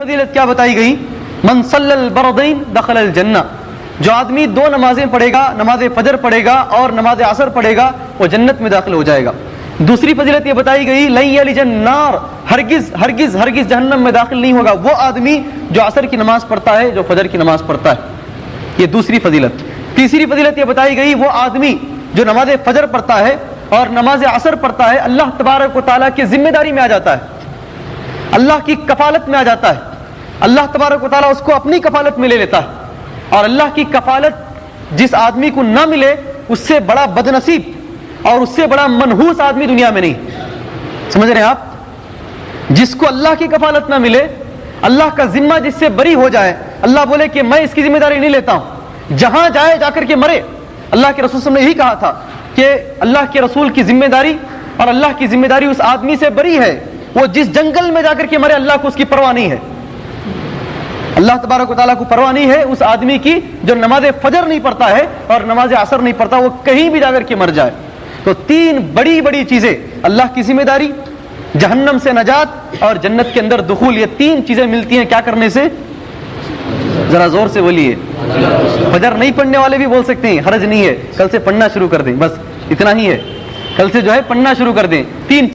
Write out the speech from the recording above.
فضیلت کیا بتائی گئی؟ من صلی البردین دخل الجنہ، جو آدمی دو نمازیں پڑھے گا، نماز فجر پڑھے گا اور نماز عصر پڑھے گا، وہ جنت میں داخل ہو جائے گا۔ دوسری فضیلت یہ بتائی گئی لن یلج النار، ہرگز ہرگز ہرگز جہنم میں داخل نہیں ہوگا وہ آدمی جو عصر کی نماز پڑھتا ہے، جو فجر کی نماز پڑھتا ہے۔ یہ دوسری فضیلت۔ تیسری فضیلت یہ بتائی گئی وہ آدمی جو نماز فجر پڑھتا ہے اور نماز عصر پڑھتا ہے، اللہ تبارک و تعالیٰ کی ذمہ داری میں آ جاتا ہے، اللہ کی کفالت میں آ جاتا ہے، اللہ تبارک و تعالیٰ اس کو اپنی کفالت میں لے لیتا ہے، اور اللہ کی کفالت جس آدمی کو نہ ملے اس سے بڑا بد نصیب اور اس سے بڑا منحوس آدمی دنیا میں نہیں۔ سمجھ رہے ہیں آپ؟ جس کو اللہ کی کفالت نہ ملے، اللہ کا ذمہ جس سے بری ہو جائے، اللہ بولے کہ میں اس کی ذمہ داری نہیں لیتا ہوں، جہاں جائے جا کر کے مرے۔ اللہ کے رسول صلی اللہ علیہ وسلم نے یہی کہا تھا کہ اللہ کے رسول کی ذمہ داری اور اللہ کی ذمہ داری اس آدمی سے بری ہے، وہ جس جنگل میں جا کر کے مرے اللہ کو اس کی پرواہ نہیں ہے، اللہ تبارک و تعالیٰ کو پرواہ نہیں ہے اس آدمی کی جو نماز فجر نہیں پڑھتا ہے اور نماز عصر نہیں پڑھتا، وہ کہیں بھی جا کر کے مر جائے۔ تو تین بڑی بڑی چیزیں، اللہ کی ذمہ داری، جہنم سے نجات اور جنت کے اندر دخول، یہ تین چیزیں ملتی ہیں کیا کرنے سے؟ ذرا زور سے بولیے۔ فجر نہیں پڑھنے والے بھی بول سکتے ہیں، حرج نہیں ہے، کل سے پڑھنا شروع کر دیں، بس اتنا ہی ہے، کل سے جو ہے پڑھنا شروع کر دیں۔ تین